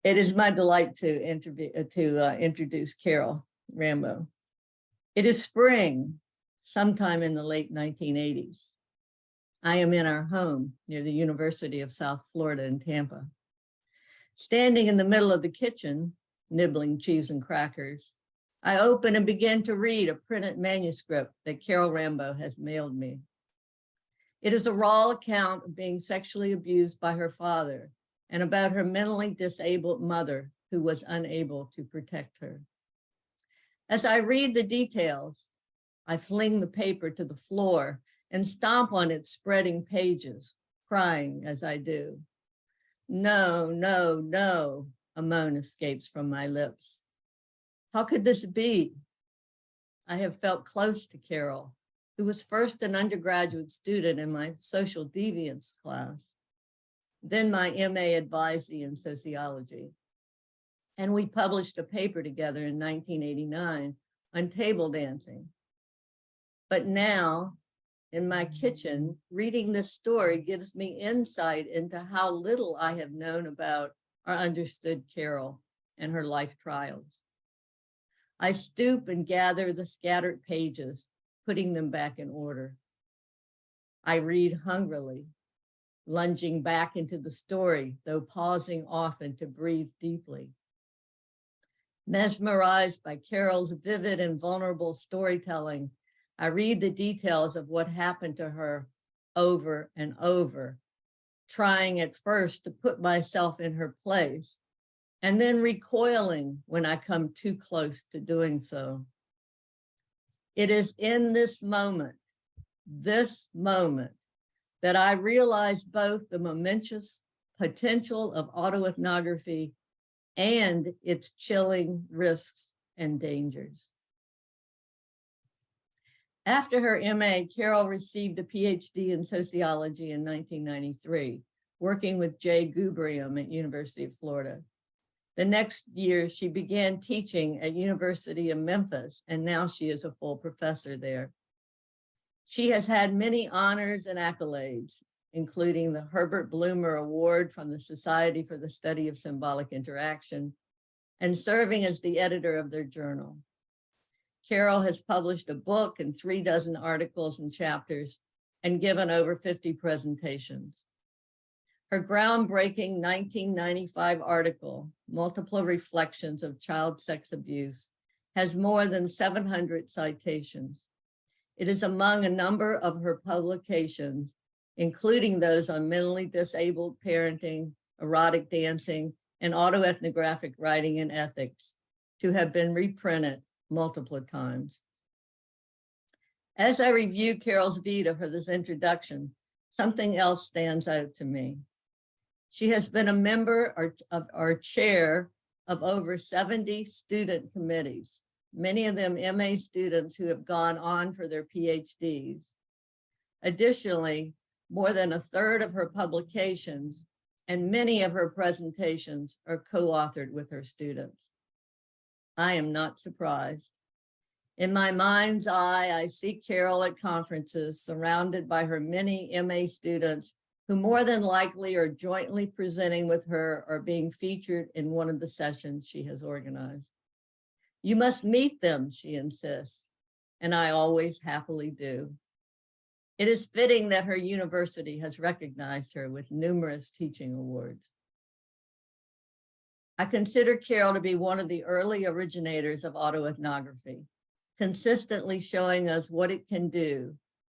It is my delight to introduce Carol Rambo. It is spring, sometime in the late 1980s. I am in our home near the University of South Florida in Tampa. Standing in the middle of the kitchen, nibbling cheese and crackers, I open and begin to read a printed manuscript that Carol Rambo has mailed me. It is a raw account of being sexually abused by her father and about her mentally disabled mother who was unable to protect her. As I read the details, I fling the paper to the floor and stomp on its spreading pages, crying as I do. No, no, no, a moan escapes from my lips. How could this be? I have felt close to Carol, who was first an undergraduate student in my social deviance class, then my MA advisee in sociology. And we published a paper together in 1989 on table dancing. But now, in my kitchen, reading this story gives me insight into how little I have known about or understood Carol and her life trials. I stoop and gather the scattered pages, putting them back in order. I read hungrily, lunging back into the story, though pausing often to breathe deeply. Mesmerized by Carol's vivid and vulnerable storytelling, I read the details of what happened to her over and over, trying at first to put myself in her place, and then recoiling when I come too close to doing so. It is in this moment, that I realized both the momentous potential of autoethnography and its chilling risks and dangers. After her MA, Carol received a PhD in sociology in 1993, working with Jay Gubrium at University of Florida. The next year, she began teaching at University of Memphis, and now she is a full professor there. She has had many honors and accolades, including the Herbert Bloomer Award from the Society for the Study of Symbolic Interaction, and serving as the editor of their journal. Carol has published a book and 36 articles and chapters and given over 50 presentations. Her groundbreaking 1995 article, Multiple Reflections of Child Sex Abuse, has more than 700 citations. It is among a number of her publications, including those on mentally disabled parenting, erotic dancing, and autoethnographic writing and ethics, to have been reprinted multiple times. As I review Carol's vita for this introduction, something else stands out to me. She has been a member or chair of over 70 student committees, many of them MA students who have gone on for their PhDs. Additionally, more than a third of her publications and many of her presentations are co-authored with her students. I am not surprised. In my mind's eye, I see Carol at conferences surrounded by her many MA students who more than likely are jointly presenting with her or being featured in one of the sessions she has organized. You must meet them, she insists, and I always happily do. It is fitting that her university has recognized her with numerous teaching awards. I consider Carol to be one of the early originators of autoethnography, consistently showing us what it can do,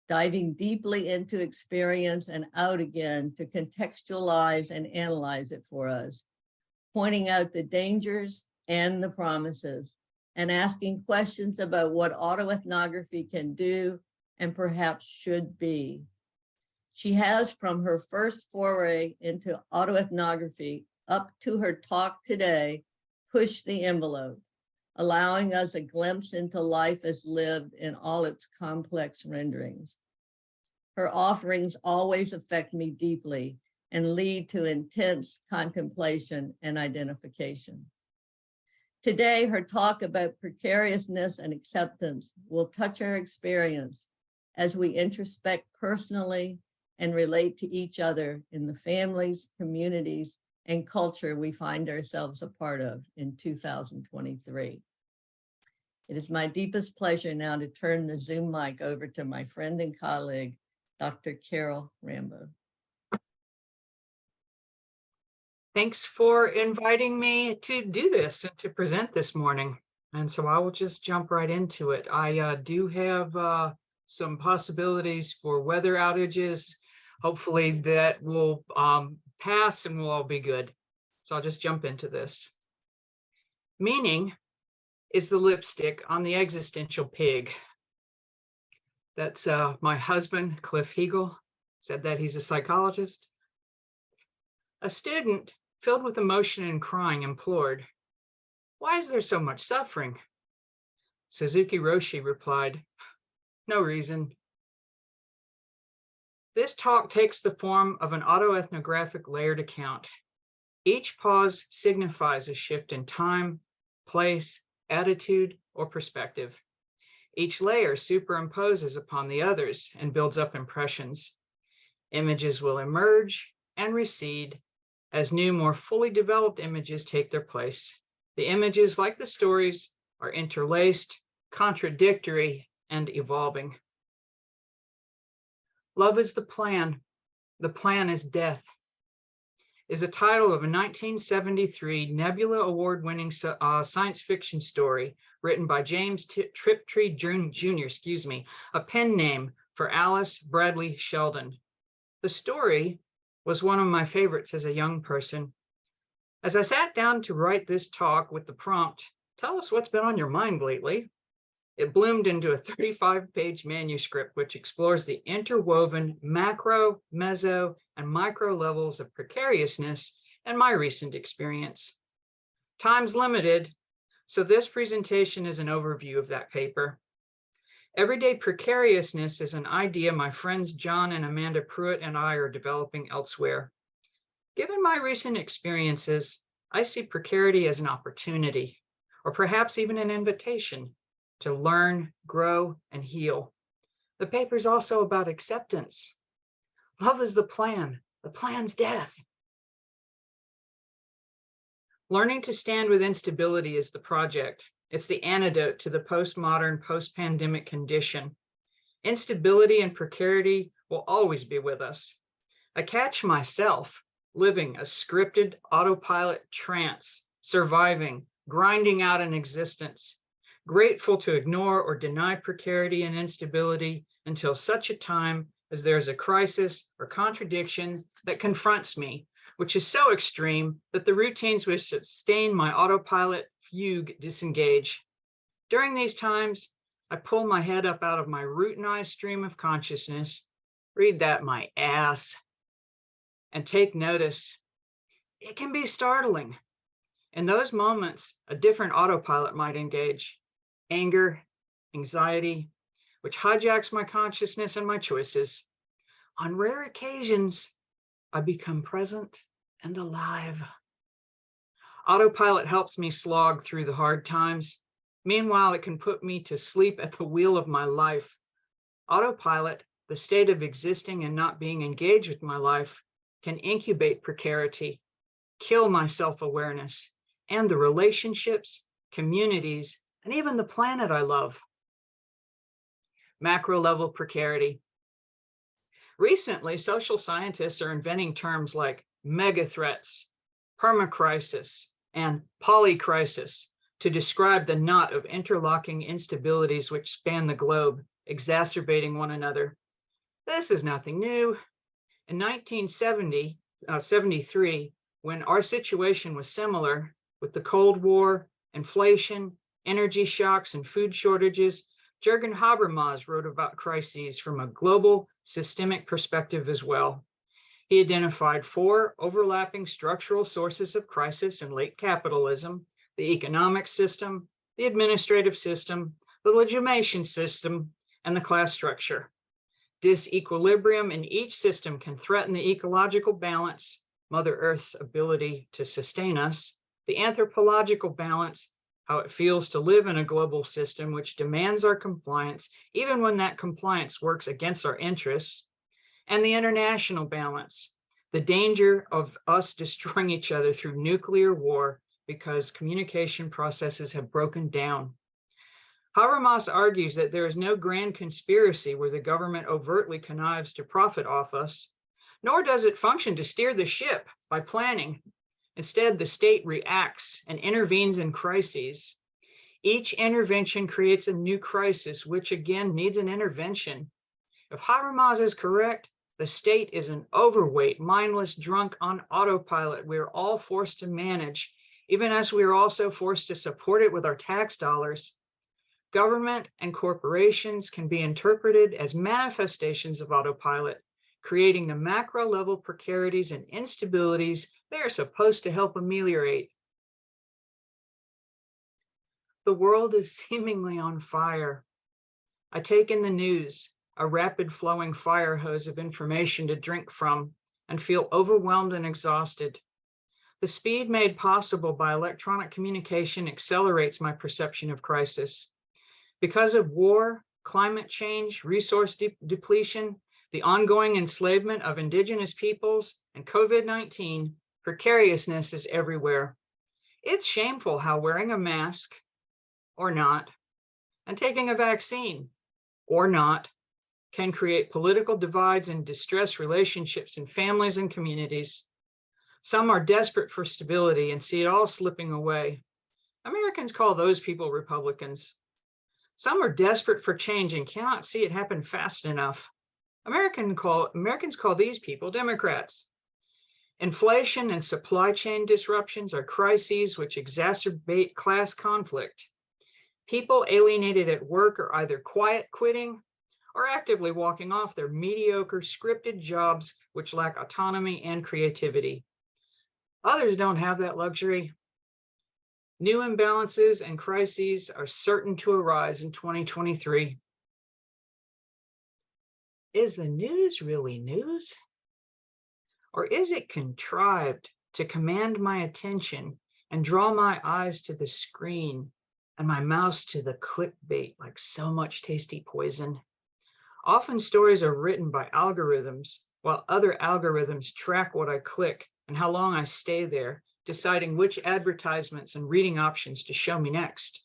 diving deeply into experience and out again to contextualize and analyze it for us, pointing out the dangers and the promises, and asking questions about what autoethnography can do and perhaps should be. She has, from her first foray into autoethnography up to her talk today, pushed the envelope, allowing us a glimpse into life as lived in all its complex renderings. Her offerings always affect me deeply and lead to intense contemplation and identification. Today, her talk about precariousness and acceptance will touch our experience as we introspect personally and relate to each other in the families, communities, and culture we find ourselves a part of in 2023. It is my deepest pleasure now to turn the Zoom mic over to my friend and colleague, Dr. Carol Rambo. Thanks for inviting me to do this and to present this morning. And so I will just jump right into it. I do have some possibilities for weather outages. Hopefully that will pass and we'll all be good. So I'll just jump into this. Meaning is the lipstick on the existential pig. That's my husband, Cliff Hegel, said that. He's a psychologist. A student filled with emotion and crying implored, "Why is there so much suffering?" Suzuki Roshi replied, "No reason." This talk takes the form of an autoethnographic layered account. Each pause signifies a shift in time, place, attitude, or perspective. Each layer superimposes upon the others and builds up impressions. Images will emerge and recede as new, more fully developed images take their place. The images, like the stories, are interlaced, contradictory, and evolving. Love is the plan is death, is the title of a 1973 Nebula Award-winning science fiction story written by James Triptree Jr., a pen name for Alice Bradley Sheldon. The story was one of my favorites as a young person. As I sat down to write this talk with the prompt, "Tell us what's been on your mind lately," it bloomed into a 35-page manuscript which explores the interwoven macro, meso, and micro levels of precariousness and my recent experience. Time's limited, so this presentation is an overview of that paper. Everyday precariousness is an idea my friends John and Amanda Pruitt and I are developing elsewhere. Given my recent experiences, I see precarity as an opportunity, or perhaps even an invitation, to learn, grow, and heal. The paper is also about acceptance. Love is the plan's death. Learning to stand with instability is the project. It's the antidote to the postmodern, post-pandemic condition. Instability and precarity will always be with us. I catch myself living a scripted autopilot trance, surviving, grinding out an existence, grateful to ignore or deny precarity and instability until such a time as there is a crisis or contradiction that confronts me, which is so extreme that the routines which sustain my autopilot fugue disengage. During these times, I pull my head up out of my routinized stream of consciousness, read that my ass, and take notice. It can be startling. In those moments, a different autopilot might engage. Anger, anxiety, which hijacks my consciousness and my choices. On rare occasions, I become present and alive. Autopilot helps me slog through the hard times. Meanwhile, it can put me to sleep at the wheel of my life. Autopilot, the state of existing and not being engaged with my life, can incubate precarity, kill my self-awareness, and the relationships, communities, and even the planet I love. Macro-level precarity. Recently, social scientists are inventing terms like megathreats, permacrisis, and polycrisis to describe the knot of interlocking instabilities which span the globe, exacerbating one another. This is nothing new. In 1973, when our situation was similar, with the Cold War, inflation, energy shocks, and food shortages, Jürgen Habermas wrote about crises from a global systemic perspective as well. He identified 4 overlapping structural sources of crisis in late capitalism: the economic system, the administrative system, the legitimation system, and the class structure. Disequilibrium in each system can threaten the ecological balance, Mother Earth's ability to sustain us, the anthropological balance, how it feels to live in a global system which demands our compliance, even when that compliance works against our interests, and the international balance, the danger of us destroying each other through nuclear war because communication processes have broken down. Habermas argues that there is no grand conspiracy where the government overtly connives to profit off us, nor does it function to steer the ship by planning. Instead, the state reacts and intervenes in crises. Each intervention creates a new crisis, which again needs an intervention. If Habermas is correct, the state is an overweight, mindless drunk on autopilot we are all forced to manage, even as we are also forced to support it with our tax dollars. Government and corporations can be interpreted as manifestations of autopilot, creating the macro level precarities and instabilities they are supposed to help ameliorate. The world is seemingly on fire. I take in the news, a rapid flowing fire hose of information to drink from, and feel overwhelmed and exhausted. The speed made possible by electronic communication accelerates my perception of crisis. Because of war, climate change, resource depletion, the ongoing enslavement of indigenous peoples, and COVID-19, precariousness is everywhere. It's shameful how wearing a mask, or not, and taking a vaccine, or not, can create political divides and distress relationships in families and communities. Some are desperate for stability and see it all slipping away. Americans call those people Republicans. Some are desperate for change and cannot see it happen fast enough. Americans call these people Democrats. Inflation and supply chain disruptions are crises which exacerbate class conflict. People alienated at work are either quiet quitting or actively walking off their mediocre scripted jobs which lack autonomy and creativity. Others don't have that luxury. New imbalances and crises are certain to arise in 2023. Is the news really news? Or is it contrived to command my attention and draw my eyes to the screen and my mouse to the clickbait like so much tasty poison? Often stories are written by algorithms, while other algorithms track what I click and how long I stay there, deciding which advertisements and reading options to show me next.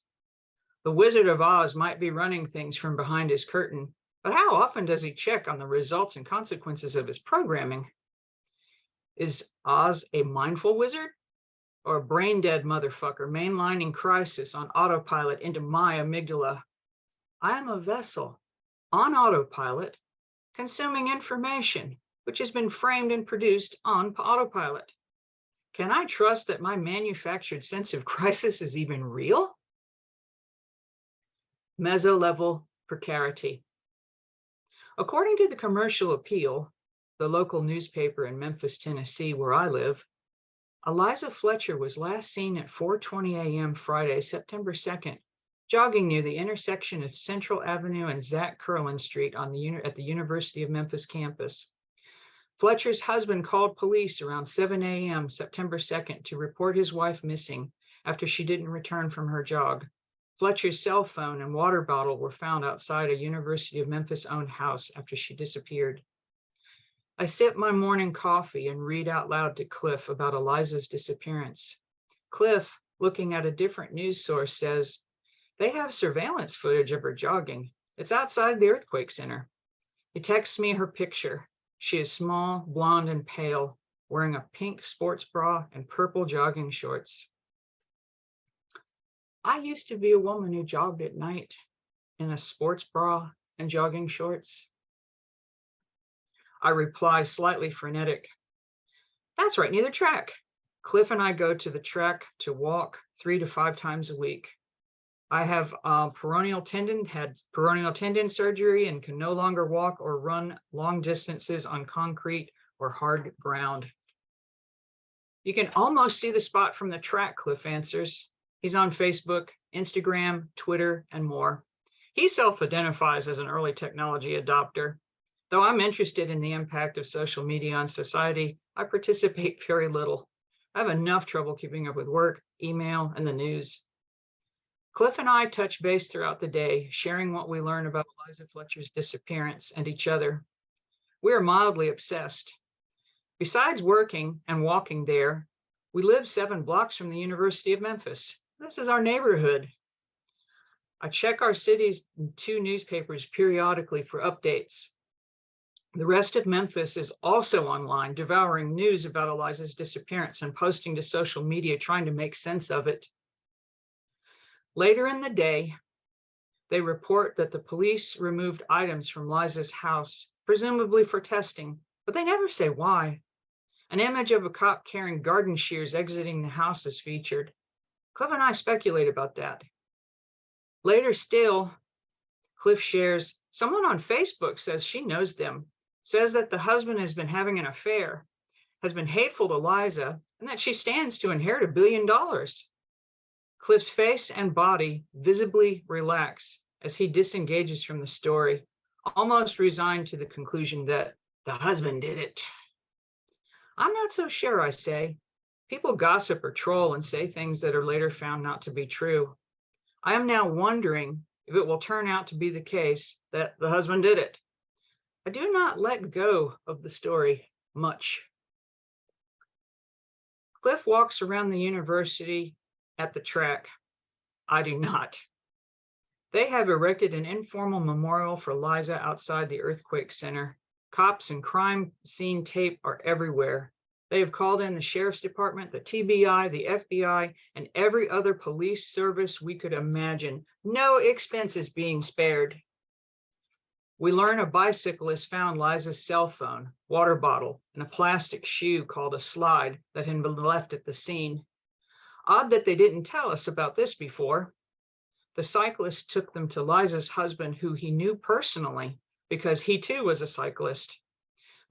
The Wizard of Oz might be running things from behind his curtain, but how often does he check on the results and consequences of his programming? Is Oz a mindful wizard or a brain-dead motherfucker mainlining crisis on autopilot into my amygdala? I am a vessel on autopilot, consuming information which has been framed and produced on autopilot. Can I trust that my manufactured sense of crisis is even real? Meso-level precarity. According to the Commercial Appeal, the local newspaper in Memphis, Tennessee, where I live, Eliza Fletcher was last seen at 4:20 a.m. Friday, September 2nd, jogging near the intersection of Central Avenue and Zach Carolyn Street at the University of Memphis campus. Fletcher's husband called police around 7 a.m. September 2nd to report his wife missing after she didn't return from her jog. Fletcher's cell phone and water bottle were found outside a University of Memphis-owned house after she disappeared. I sip my morning coffee and read out loud to Cliff about Eliza's disappearance. Cliff, looking at a different news source, says, "They have surveillance footage of her jogging. It's outside the earthquake center." He texts me her picture. She is small, blonde, and pale, wearing a pink sports bra and purple jogging shorts. I used to be a woman who jogged at night in a sports bra and jogging shorts. I reply, slightly frenetic, "That's right near the track. Cliff and I go to the track to walk 3 to 5 times a week. I have had peroneal tendon surgery and can no longer walk or run long distances on concrete or hard ground." You can almost see the spot from the track, Cliff answers. He's on Facebook, Instagram, Twitter, and more. He self-identifies as an early technology adopter. Though I'm interested in the impact of social media on society, I participate very little. I have enough trouble keeping up with work, email, and the news. Cliff and I touch base throughout the day, sharing what we learn about Eliza Fletcher's disappearance and each other. We are mildly obsessed. Besides working and walking there, we live 7 blocks from the University of Memphis. This is our neighborhood. I check our city's 2 newspapers periodically for updates. The rest of Memphis is also online, devouring news about Eliza's disappearance and posting to social media, trying to make sense of it. Later in the day, they report that the police removed items from Liza's house, presumably for testing, but they never say why. An image of a cop carrying garden shears exiting the house is featured. Cliff and I speculate about that. Later still, Cliff shares, someone on Facebook says she knows them, says that the husband has been having an affair, has been hateful to Liza, and that she stands to inherit $1 billion. Cliff's face and body visibly relax as he disengages from the story, almost resigned to the conclusion that the husband did it. I'm not so sure, I say. People gossip or troll and say things that are later found not to be true. I am now wondering if it will turn out to be the case that the husband did it. I do not let go of the story much. Cliff walks around the university at the track. I do not. They have erected an informal memorial for Liza outside the earthquake center. Cops and crime scene tape are everywhere. They have called in the sheriff's department, the TBI, the FBI, and every other police service we could imagine. No expense is being spared. We learn a bicyclist found Liza's cell phone, water bottle, and a plastic shoe called a slide that had been left at the scene. Odd that they didn't tell us about this before. The cyclist took them to Liza's husband, who he knew personally, because he too was a cyclist.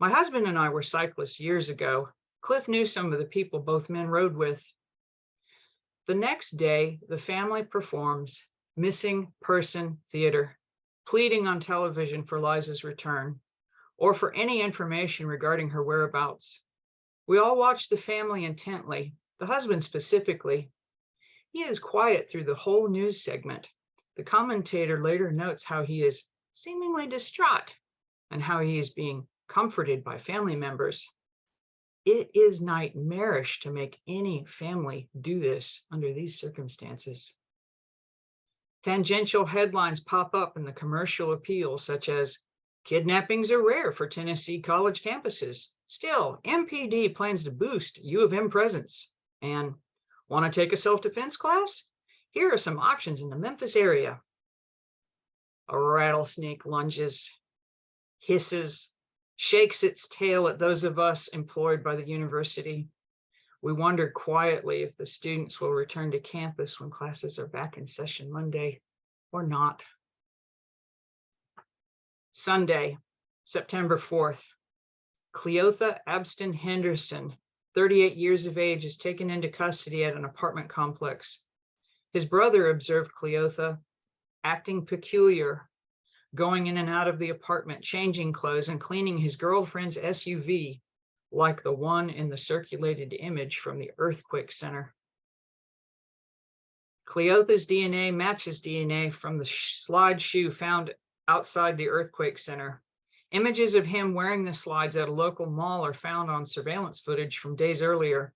My husband and I were cyclists years ago. Cliff knew some of the people both men rode with. The next day, the family performs missing person theater, pleading on television for Liza's return, or for any information regarding her whereabouts. We all watch the family intently, the husband specifically. He is quiet through the whole news segment. The commentator later notes how he is seemingly distraught and how he is being comforted by family members. It is nightmarish to make any family do this under these circumstances. Tangential headlines pop up in the commercial appeal, such as, kidnappings are rare for Tennessee college campuses. Still, MPD plans to boost U of M presence. And, want to take a self-defense class? Here are some options in the Memphis area. A rattlesnake lunges, hisses, shakes its tail at those of us employed by the university. We wonder quietly if the students will return to campus when classes are back in session Monday or not. Sunday, September 4th. Cleotha Abston Henderson, 38 years of age, is taken into custody at an apartment complex. His brother observed Cleotha acting peculiar, going in and out of the apartment, changing clothes, and cleaning his girlfriend's SUV, like the one in the circulated image from the earthquake center. Cleotha's DNA matches DNA from the slide shoe found outside the earthquake center. Images of him wearing the slides at a local mall are found on surveillance footage from days earlier.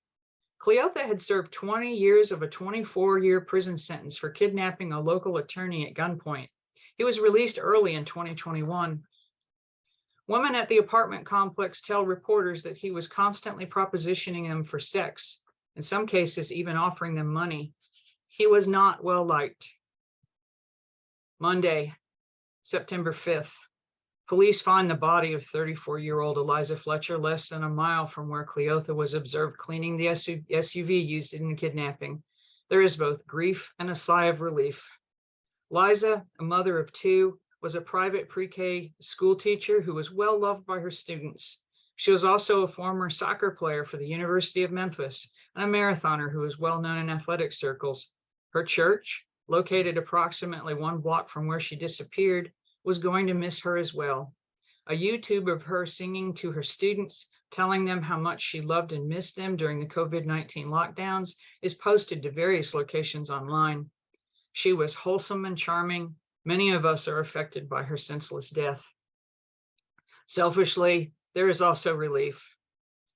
Cleotha had served 20 years of a 24-year prison sentence for kidnapping a local attorney at gunpoint. He was released early in 2021. Women at the apartment complex tell reporters that he was constantly propositioning them for sex, in some cases even offering them money. He was not well liked. Monday, September 5th. Police find the body of 34-year-old Eliza Fletcher less than a mile from where Cleotha was observed cleaning the SUV used in the kidnapping. There is both grief and a sigh of relief. Liza, a mother of 2, was a private pre-K school teacher who was well loved by her students. She was also a former soccer player for the University of Memphis and a marathoner who was well known in athletic circles. Her church, located approximately 1 block from where she disappeared, was going to miss her as well. A YouTube of her singing to her students, telling them how much she loved and missed them during the COVID-19 lockdowns, is posted to various locations online. She was wholesome and charming. Many of us are affected by her senseless death. Selfishly, there is also relief.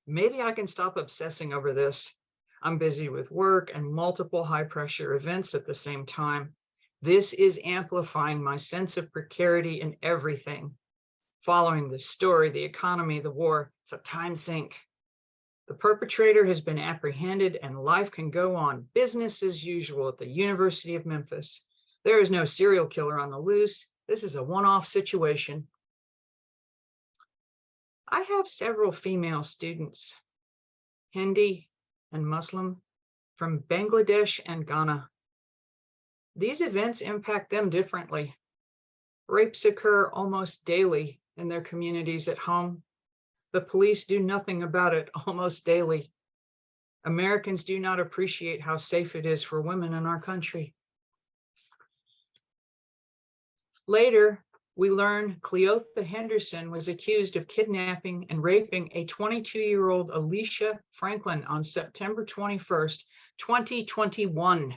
Maybe I can stop obsessing over this. I'm busy with work and multiple high-pressure events at the same time. This is amplifying my sense of precarity in everything. Following the story, the economy, the war, it's a time sink. The perpetrator has been apprehended and life can go on. Business as usual at the University of Memphis. There is no serial killer on the loose. This is a one-off situation. I have several female students, Hindi and Muslim, from Bangladesh and Ghana. These events impact them differently. Rapes occur almost daily in their communities at home. The police do nothing about it almost daily. Americans do not appreciate how safe it is for women in our country. Later, we learn Cleotha Henderson was accused of kidnapping and raping a 22-year-old Alicia Franklin on September 21st, 2021.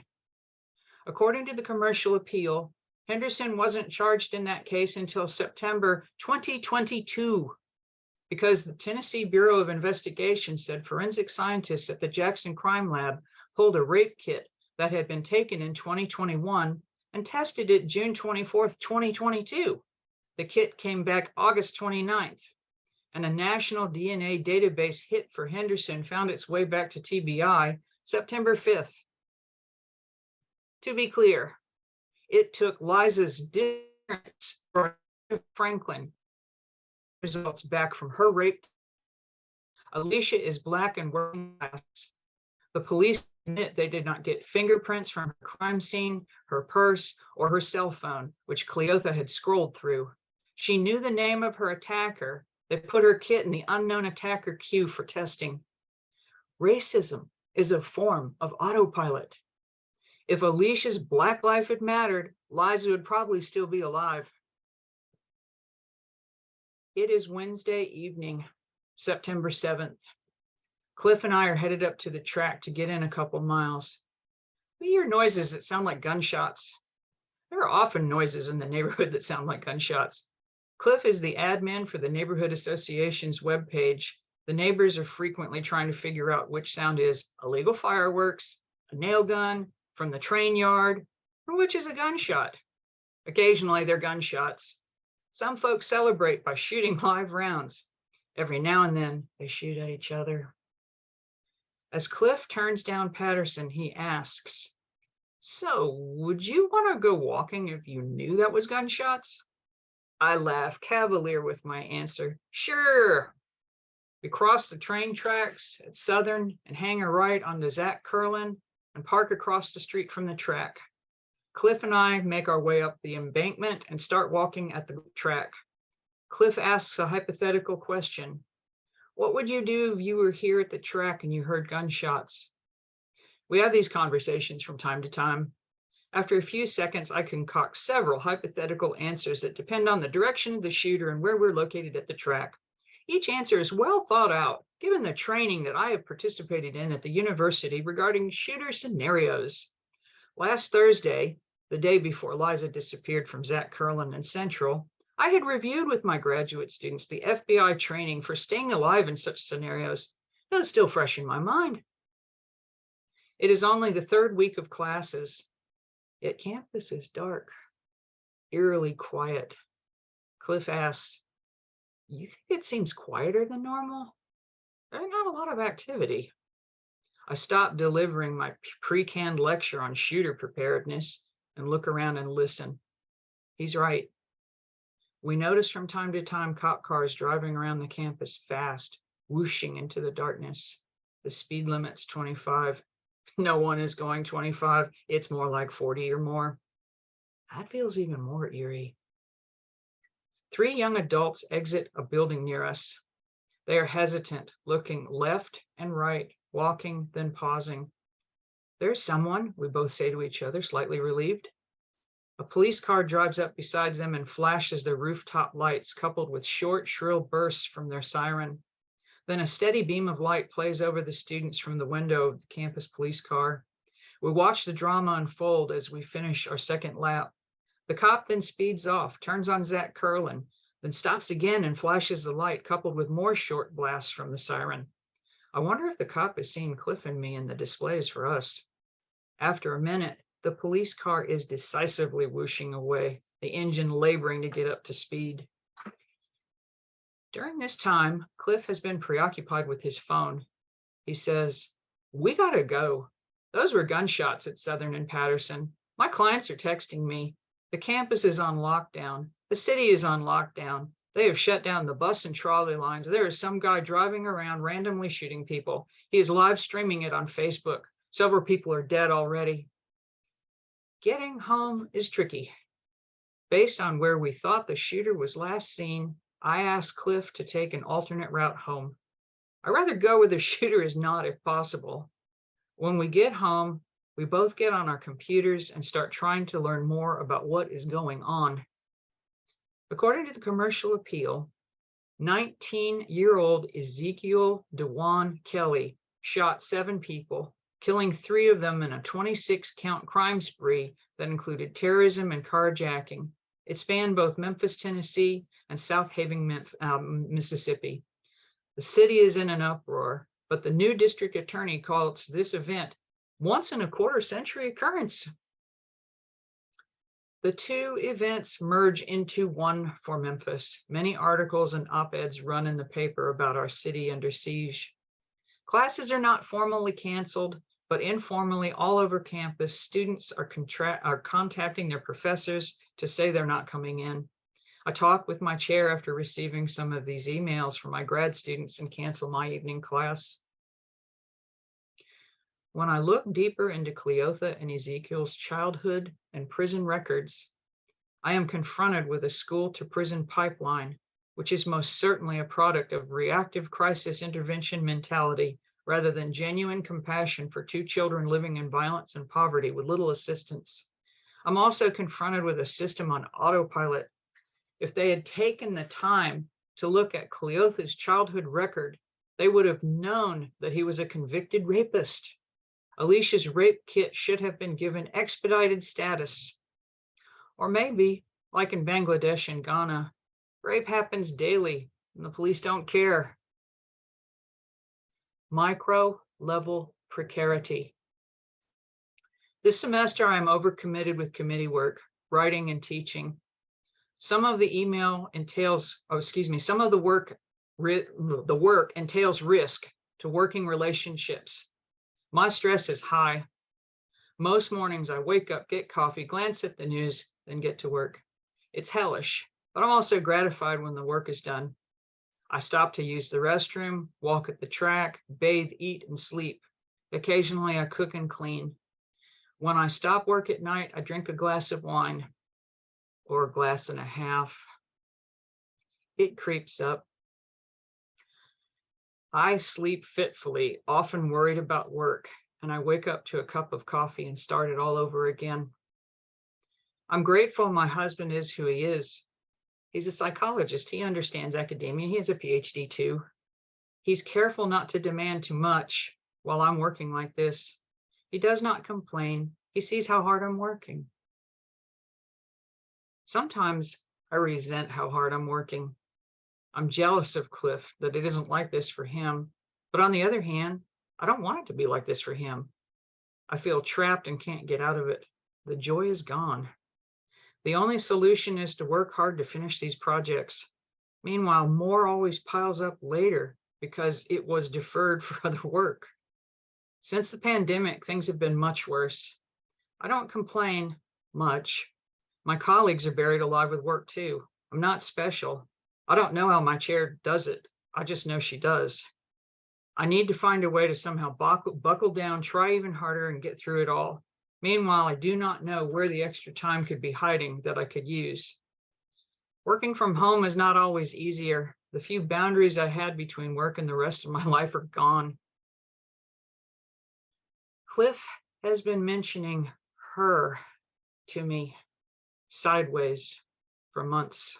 According to the commercial appeal, Henderson wasn't charged in that case until September 2022 because the Tennessee Bureau of Investigation said forensic scientists at the Jackson Crime Lab pulled a rape kit that had been taken in 2021 and tested it June 24th, 2022. The kit came back August 29th, and a national DNA database hit for Henderson found its way back to TBI September 5th. To be clear, it took Liza's disappearance for Franklin results back from her rape. Alicia is Black and working class. The police admit they did not get fingerprints from her crime scene, her purse, or her cell phone, which Cleotha had scrolled through. She knew the name of her attacker. They put her kit in the unknown attacker queue for testing. Racism is a form of autopilot. If Alicia's Black life had mattered, Liza would probably still be alive. It is Wednesday evening, September 7th. Cliff and I are headed up to the track to get in a couple miles. We hear noises that sound like gunshots. There are often noises in the neighborhood that sound like gunshots. Cliff is the admin for the Neighborhood Association's webpage. The neighbors are frequently trying to figure out which sound is illegal fireworks, a nail gun, from the train yard, or which is a gunshot. Occasionally they're gunshots. Some folks celebrate by shooting live rounds. Every now and then they shoot at each other. As Cliff turns down Patterson, he asks, "So, would you want to go walking if you knew that was gunshots?" I laugh cavalier with my answer, "Sure." We cross the train tracks at Southern and hang a right onto Zach Carolyn and park across the street from the track. Cliff and I make our way up the embankment and start walking at the track. Cliff asks a hypothetical question. What would you do if you were here at the track and you heard gunshots? We have these conversations from time to time. After a few seconds, I concoct several hypothetical answers that depend on the direction of the shooter and where we're located at the track. Each answer is well thought out, given the training that I have participated in at the university regarding shooter scenarios. Last Thursday, the day before Liza disappeared from Zach Carolyn and Central, I had reviewed with my graduate students the FBI training for staying alive in such scenarios. It was still fresh in my mind. It is only the third week of classes, yet campus is dark, eerily quiet. Cliff asks, "You think it seems quieter than normal?" There's not a lot of activity. I stop delivering my pre-canned lecture on shooter preparedness and look around and listen. He's right. We notice from time to time cop cars driving around the campus fast, whooshing into the darkness. The speed limit's 25. No one is going 25. It's more like 40 or more. That feels even more eerie. 3 young adults exit a building near us. They are hesitant, looking left and right, walking, then pausing. "There's someone," we both say to each other, slightly relieved. A police car drives up beside them and flashes their rooftop lights, coupled with short, shrill bursts from their siren. Then a steady beam of light plays over the students from the window of the campus police car. We watch the drama unfold as we finish our second lap. The cop then speeds off, turns on Zach Carolyn, then stops again and flashes the light, coupled with more short blasts from the siren. I wonder if the cop has seen Cliff and me in the displays for us. After a minute, the police car is decisively whooshing away, the engine laboring to get up to speed. During this time, Cliff has been preoccupied with his phone. He says, "We gotta go. Those were gunshots at Southern and Patterson. My clients are texting me. The campus is on lockdown. The city is on lockdown. They have shut down the bus and trolley lines. There is some guy driving around randomly shooting people. He is live streaming it on Facebook. Several people are dead already." Getting home is tricky. Based on where we thought the shooter was last seen, I asked Cliff to take an alternate route home. I'd rather go where the shooter is not if possible. When we get home, we both get on our computers and start trying to learn more about what is going on. According to the commercial appeal, 19-year-old Ezekiel DeJuan Kelly shot 7 people, killing 3 of them in a 26-count crime spree that included terrorism and carjacking. It spanned both Memphis, Tennessee, and South Haven, Mississippi. The city is in an uproar, but the new district attorney calls this event once in a quarter-century occurrence. The 2 events merge into one for Memphis. Many articles and op-eds run in the paper about our city under siege. Classes are not formally canceled, but informally all over campus, students are contacting their professors to say they're not coming in. I talk with my chair after receiving some of these emails from my grad students and cancel my evening class. When I look deeper into Cleotha and Ezekiel's childhood and prison records, I am confronted with a school-to-prison pipeline, which is most certainly a product of reactive crisis intervention mentality rather than genuine compassion for 2 children living in violence and poverty with little assistance. I'm also confronted with a system on autopilot. If they had taken the time to look at Cleotha's childhood record, they would have known that he was a convicted rapist. Alicia's rape kit should have been given expedited status. Or maybe, like in Bangladesh and Ghana, rape happens daily and the police don't care. Micro-level precarity. This semester, I'm overcommitted with committee work, writing and teaching. Some of the work entails risk to working relationships. My stress is high. Most mornings I wake up, get coffee, glance at the news, then get to work. It's hellish, but I'm also gratified when the work is done. I stop to use the restroom, walk at the track, bathe, eat, and sleep. Occasionally I cook and clean. When I stop work at night, I drink a glass of wine, or a glass and a half. It creeps up. I sleep fitfully, often worried about work, and I wake up to a cup of coffee and start it all over again. I'm grateful my husband is who he is. He's a psychologist. He understands academia. He has a PhD too. He's careful not to demand too much while I'm working like this. He does not complain. He sees how hard I'm working. Sometimes I resent how hard I'm working. I'm jealous of Cliff that it isn't like this for him. But on the other hand, I don't want it to be like this for him. I feel trapped and can't get out of it. The joy is gone. The only solution is to work hard to finish these projects. Meanwhile, more always piles up later because it was deferred for other work. Since the pandemic, things have been much worse. I don't complain much. My colleagues are buried alive with work too. I'm not special. I don't know how my chair does it. I just know she does. I need to find a way to somehow buckle down, try even harder, and get through it all. Meanwhile, I do not know where the extra time could be hiding that I could use. Working from home is not always easier. The few boundaries I had between work and the rest of my life are gone. Cliff has been mentioning her to me sideways for months.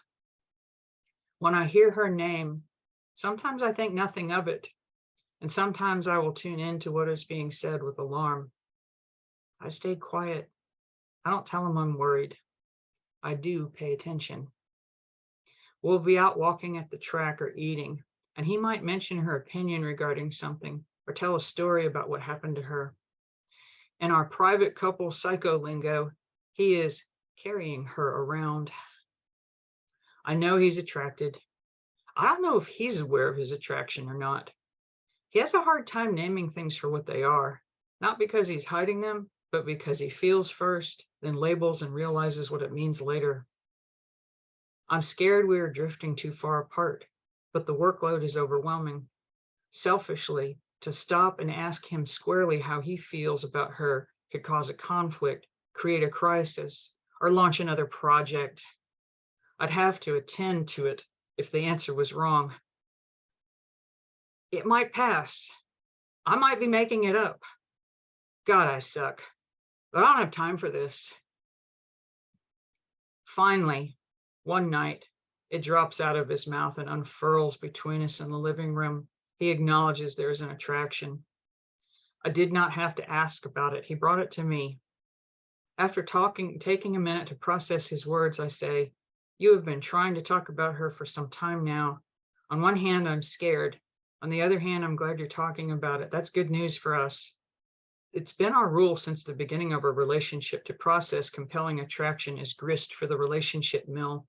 When I hear her name, sometimes I think nothing of it, and sometimes I will tune into what is being said with alarm. I stay quiet. I don't tell him I'm worried. I do pay attention. We'll be out walking at the track or eating. and he might mention her opinion regarding something or tell a story about what happened to her. In our private couple psycho lingo, he is carrying her around. I know he's attracted. I don't know if he's aware of his attraction or not. He has a hard time naming things for what they are, not because he's hiding them, but because he feels first, then labels and realizes what it means later. I'm scared we are drifting too far apart, but the workload is overwhelming. Selfishly, to stop and ask him squarely how he feels about her could cause a conflict, create a crisis, or launch another project. I'd have to attend to it if the answer was wrong. It might pass. I might be making it up. God, I suck, but I don't have time for this. Finally, one night, it drops out of his mouth and unfurls between us in the living room. He acknowledges there is an attraction. I did not have to ask about it. He brought it to me. After taking a minute to process his words, I say, "You have been trying to talk about her for some time now. On one hand, I'm scared. On the other hand, I'm glad you're talking about it. That's good news for us. It's been our rule since the beginning of our relationship to process compelling attraction as grist for the relationship mill.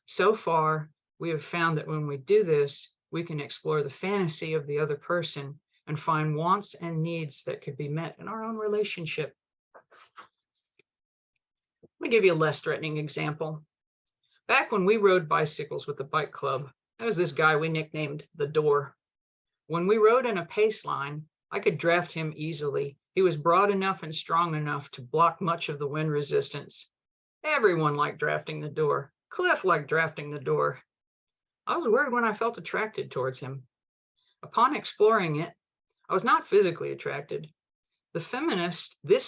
So far, we have found that when we do this, we can explore the fantasy of the other person and find wants and needs that could be met in our own relationship." Let me give you a less threatening example. Back when we rode bicycles with the bike club, there was this guy we nicknamed the Door. When we rode in a pace line, I could draft him easily. He was broad enough and strong enough to block much of the wind resistance. Everyone liked drafting the Door. Cliff liked drafting the Door. I was worried when I felt attracted towards him. Upon exploring it, I was not physically attracted. This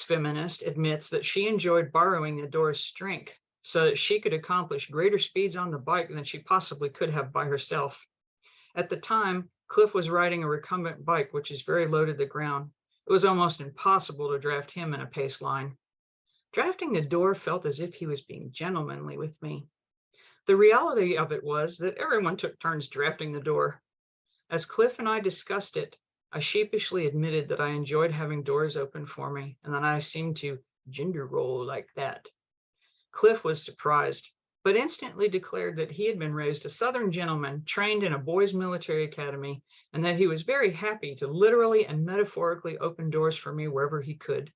feminist admits that she enjoyed borrowing the Door's strength so that she could accomplish greater speeds on the bike than she possibly could have by herself. At the time, Cliff was riding a recumbent bike, which is very low to the ground. It was almost impossible to draft him in a pace line. Drafting the Door felt as if he was being gentlemanly with me. The reality of it was that everyone took turns drafting the Door. As Cliff and I discussed it, I sheepishly admitted that I enjoyed having doors open for me and that I seemed to gender role like that. Cliff was surprised, but instantly declared that he had been raised a Southern gentleman trained in a boys' military academy and that he was very happy to literally and metaphorically open doors for me wherever he could.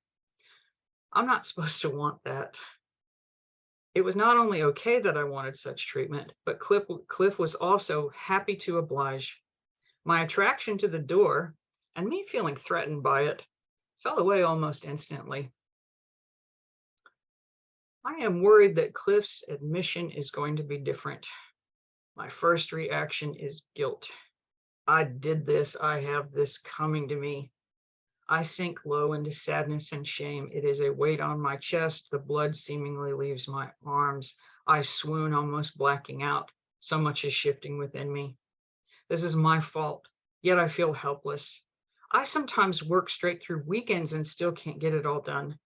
I'm not supposed to want that. It was not only okay that I wanted such treatment, but Cliff was also happy to oblige. My attraction to the Door, and me feeling threatened by it, fell away almost instantly. I am worried that Cliff's admission is going to be different. My first reaction is guilt. I did this. I have this coming to me. I sink low into sadness and shame. It is a weight on my chest. The blood seemingly leaves my arms. I swoon, almost blacking out. So much is shifting within me. This is my fault, yet I feel helpless. I sometimes work straight through weekends and still can't get it all done.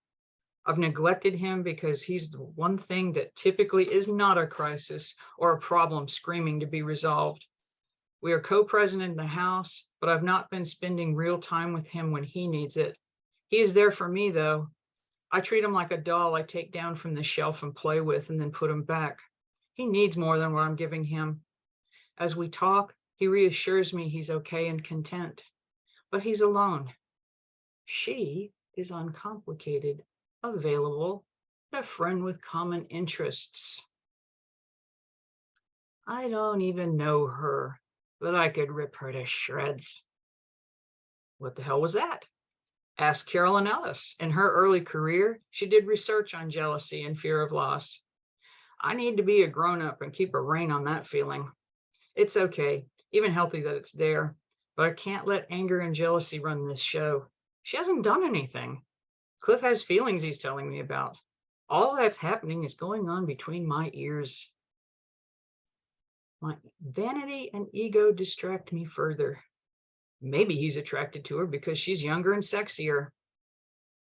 I've neglected him because he's the one thing that typically is not a crisis or a problem screaming to be resolved. We are co-present in the house, but I've not been spending real time with him when he needs it. He is there for me, though. I treat him like a doll I take down from the shelf and play with and then put him back. He needs more than what I'm giving him. As we talk, he reassures me he's okay and content, but he's alone. She is uncomplicated, available, and a friend with common interests. I don't even know her, but I could rip her to shreds. What the hell was that? Ask Carolyn Ellis. In her early career, she did research on jealousy and fear of loss. I need to be a grown-up and keep a rein on that feeling. It's okay, even healthy that it's there, but I can't let anger and jealousy run this show. She hasn't done anything. Cliff has feelings he's telling me about. All that's happening is going on between my ears. My vanity and ego distract me further. Maybe he's attracted to her because she's younger and sexier.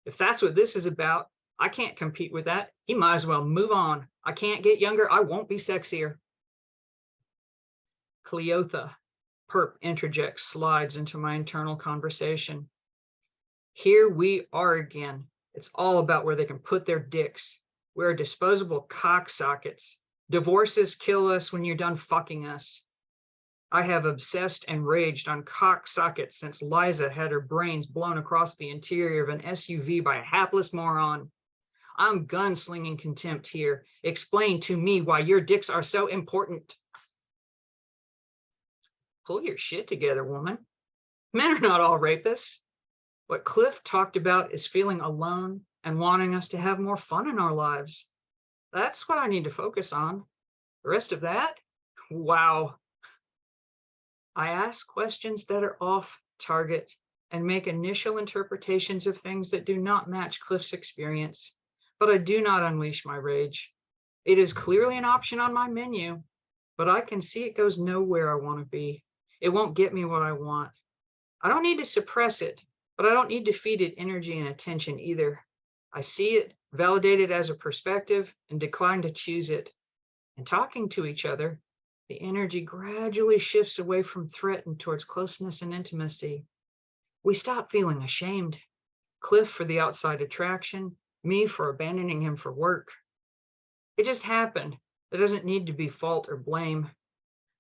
If that's what this is about, I can't compete with that. He might as well move on. I can't get younger. I won't be sexier. Cleotha, Perp interjects slides into my internal conversation. Here we are again. It's all about where they can put their dicks. We're disposable cocksockets. Divorces kill us when you're done fucking us. I have obsessed and raged on cocksockets since Liza had her brains blown across the interior of an SUV by a hapless moron. I'm gunslinging contempt here. Explain to me why your dicks are so important. Pull your shit together, woman. Men are not all rapists. What Cliff talked about is feeling alone and wanting us to have more fun in our lives. That's what I need to focus on. The rest of that, wow. I ask questions that are off target and make initial interpretations of things that do not match Cliff's experience, but I do not unleash my rage. It is clearly an option on my menu, but I can see it goes nowhere I want to be. It won't get me what I want. I don't need to suppress it, but I don't need to feed it energy and attention either. I see it, validate it as a perspective, and decline to choose it. In talking to each other, the energy gradually shifts away from threat and towards closeness and intimacy. We stop feeling ashamed. Cliff for the outside attraction, me for abandoning him for work. It just happened. There doesn't need to be fault or blame.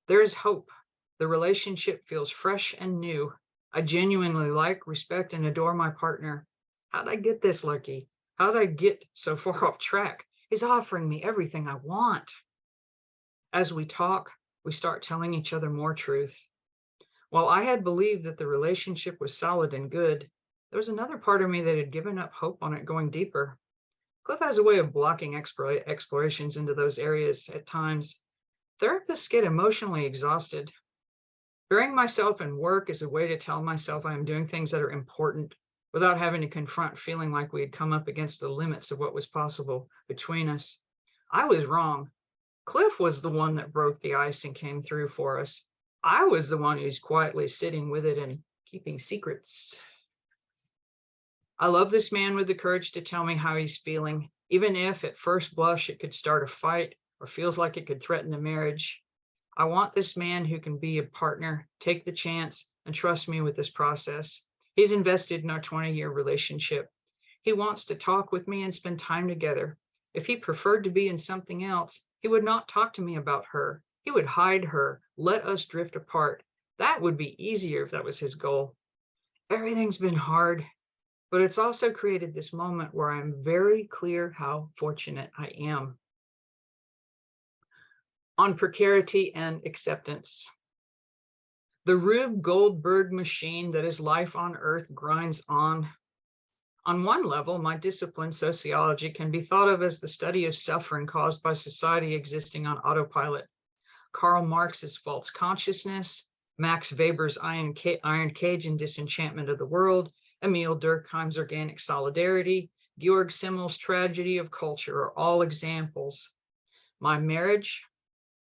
There is hope. The relationship feels fresh and new. I genuinely like, respect, and adore my partner. How'd I get this lucky? How'd I get so far off track? He's offering me everything I want. As we talk, we start telling each other more truth. While I had believed that the relationship was solid and good, there was another part of me that had given up hope on it going deeper. Cliff has a way of blocking explorations into those areas at times. Therapists get emotionally exhausted. Burying myself in work is a way to tell myself I am doing things that are important without having to confront feeling like we had come up against the limits of what was possible between us. I was wrong. Cliff was the one that broke the ice and came through for us. I was the one who's quietly sitting with it and keeping secrets. I love this man with the courage to tell me how he's feeling, even if at first blush it could start a fight or feels like it could threaten the marriage. I want this man who can be a partner, take the chance, and trust me with this process. He's invested in our 20-year relationship. He wants to talk with me and spend time together. If he preferred to be in something else, he would not talk to me about her. He would hide her, let us drift apart. That would be easier if that was his goal. Everything's been hard, but it's also created this moment where I'm very clear how fortunate I am. On precarity and acceptance. The Rube Goldberg machine that is life on Earth grinds on. On one level, my discipline, sociology, can be thought of as the study of suffering caused by society existing on autopilot. Karl Marx's false consciousness, Max Weber's iron cage and disenchantment of the world, Emil Durkheim's organic solidarity, Georg Simmel's tragedy of culture are all examples. My marriage,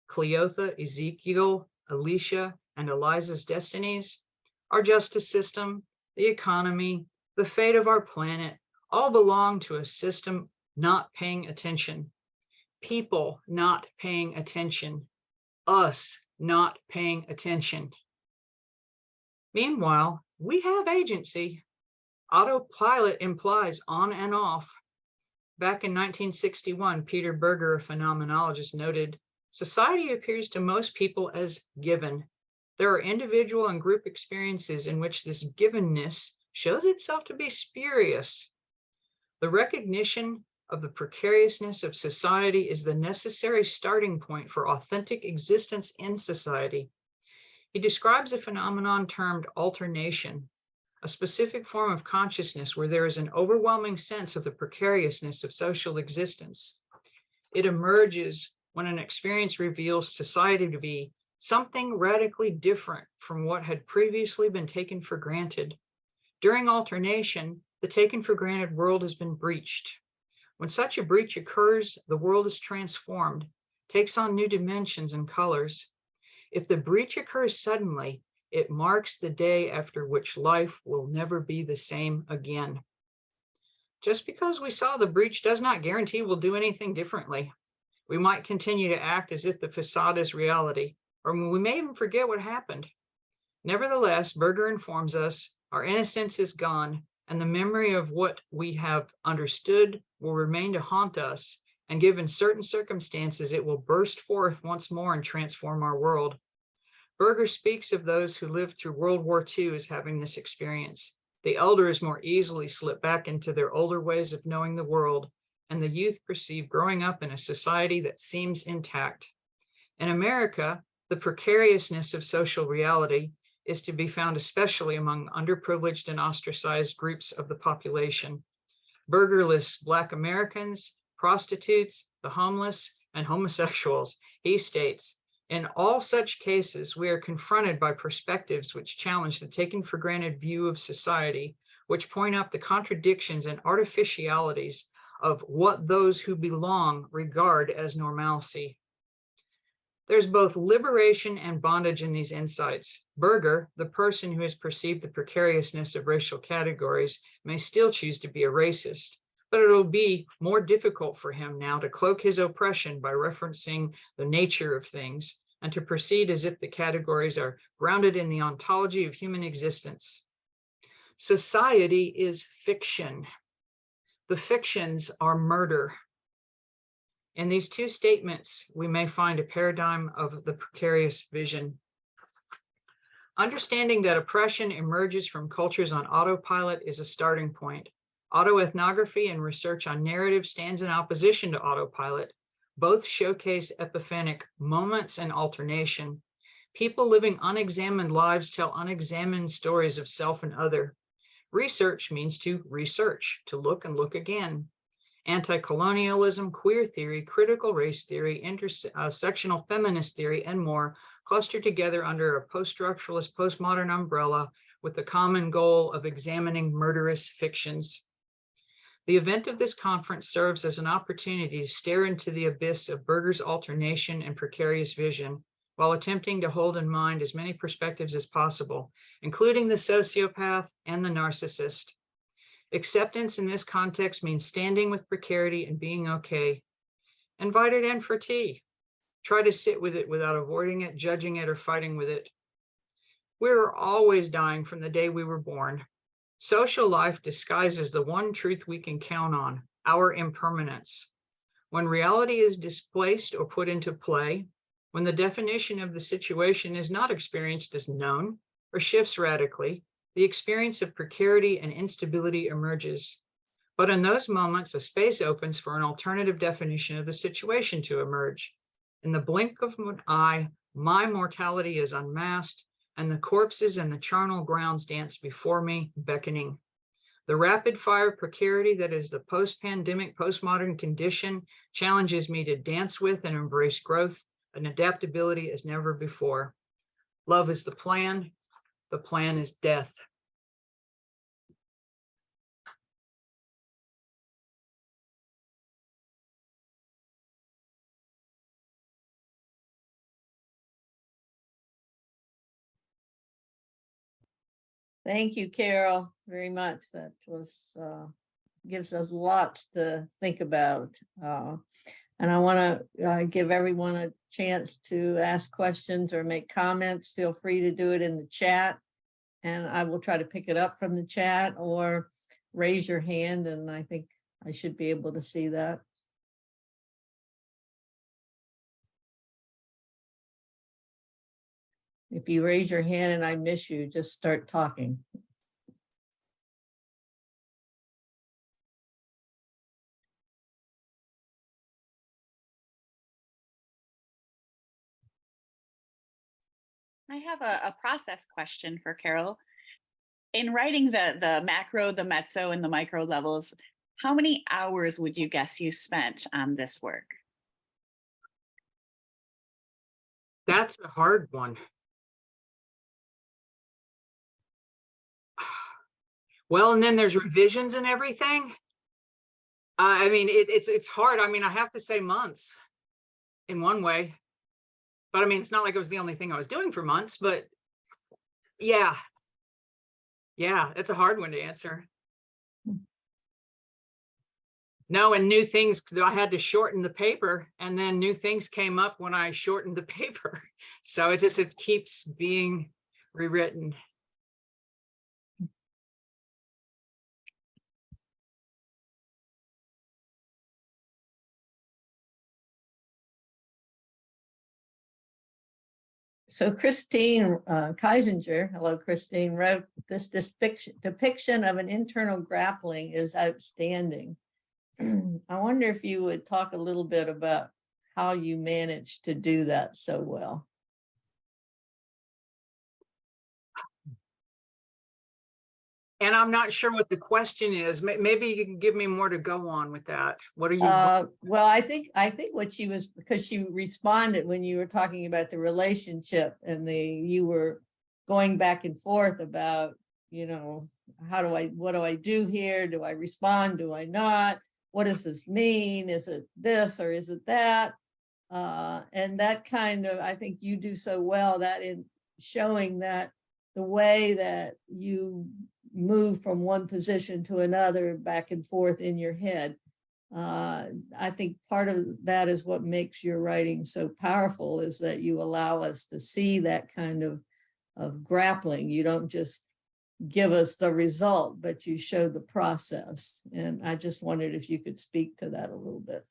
Cleotha, Ezekiel, Alicia, and Eliza's destinies, our justice system, the economy, the fate of our planet, all belong to a system not paying attention. People not paying attention. Us not paying attention. Meanwhile, we have agency. Autopilot implies on and off. Back in 1961, Peter Berger, a phenomenologist, noted, society appears to most people as given. There are individual and group experiences in which this givenness shows itself to be spurious. The recognition of the precariousness of society is the necessary starting point for authentic existence in society. He describes a phenomenon termed alternation, a specific form of consciousness where there is an overwhelming sense of the precariousness of social existence. It emerges when an experience reveals society to be something radically different from what had previously been taken for granted. During alternation, the taken for granted world has been breached. When such a breach occurs, the world is transformed, takes on new dimensions and colors. If the breach occurs suddenly, it marks the day after which life will never be the same again. Just because we saw the breach does not guarantee we'll do anything differently. We might continue to act as if the facade is reality, or we may even forget what happened. Nevertheless, Berger informs us our innocence is gone, and the memory of what we have understood will remain to haunt us, and given certain circumstances, it will burst forth once more and transform our world. Berger speaks of those who lived through World War II as having this experience. The elders more easily slip back into their older ways of knowing the world, and the youth perceive growing up in a society that seems intact. In America, the precariousness of social reality is to be found especially among underprivileged and ostracized groups of the population. Berger lists Black Americans, prostitutes, the homeless, and homosexuals. He states, in all such cases, we are confronted by perspectives which challenge the taken for granted view of society, which point out the contradictions and artificialities of what those who belong regard as normalcy. There's both liberation and bondage in these insights. Berger, the person who has perceived the precariousness of racial categories, may still choose to be a racist, but it'll be more difficult for him now to cloak his oppression by referencing the nature of things and to proceed as if the categories are grounded in the ontology of human existence. Society is fiction. The fictions are murder. In these two statements, we may find a paradigm of the precarious vision. Understanding that oppression emerges from cultures on autopilot is a starting point. Autoethnography and research on narrative stands in opposition to autopilot. Both showcase epiphanic moments and alternation. People living unexamined lives tell unexamined stories of self and other. Research means to research, to look and look again. Anti-colonialism, queer theory, critical race theory, intersectional feminist theory, and more cluster together under a post-structuralist, postmodern umbrella with the common goal of examining murderous fictions. The event of this conference serves as an opportunity to stare into the abyss of Berger's alternation and precarious vision, while attempting to hold in mind as many perspectives as possible, including the sociopath and the narcissist. Acceptance in this context means standing with precarity and being okay. Invite it in for tea. Try to sit with it without avoiding it, judging it, or fighting with it. We're always dying from the day we were born. Social life disguises the one truth we can count on, our impermanence. When reality is displaced or put into play, when the definition of the situation is not experienced as known or shifts radically, the experience of precarity and instability emerges. But in those moments, a space opens for an alternative definition of the situation to emerge. In the blink of an eye, my mortality is unmasked, and the corpses and the charnel grounds dance before me, beckoning. The rapid-fire precarity that is the post-pandemic, postmodern condition challenges me to dance with and embrace growth and adaptability as never before. Love is the plan is death. Thank you, Carol, very much. That was gives us lots to think about. And I want to give everyone a chance to ask questions or make comments. Feel free to do it in the chat, and I will try to pick it up from the chat or raise your hand, and I think I should be able to see that. If you raise your hand and I miss you, just start talking. I have a process question for Carol. In writing the macro, the mezzo, and the micro levels, how many hours would you guess you spent on this work? That's a hard one. Well, and then there's revisions and everything. I mean, it's hard. I mean, I have to say months in one way, but I mean, it's not like it was the only thing I was doing for months, but yeah, it's a hard one to answer. No, and new things, I had to shorten the paper, and then new things came up when I shortened the paper. So it keeps being rewritten. So Christine Keisinger, hello Christine, wrote this depiction of an internal grappling is outstanding. I wonder if you would talk a little bit about how you managed to do that so well. And I'm not sure what the question is. Maybe you can give me more to go on with that. What are you? Well, I think what she was, because she responded when you were talking about the relationship and you were going back and forth about, you know, what do I do here? Do I respond? Do I not? What does this mean? Is it this or is it that? And that kind of, I think you do so well that in showing that the way that you move from one position to another back and forth in your head. I think part of that is what makes your writing so powerful, is that you allow us to see that kind of grappling. You don't just give us the result, but you show the process. And I just wondered if you could speak to that a little bit.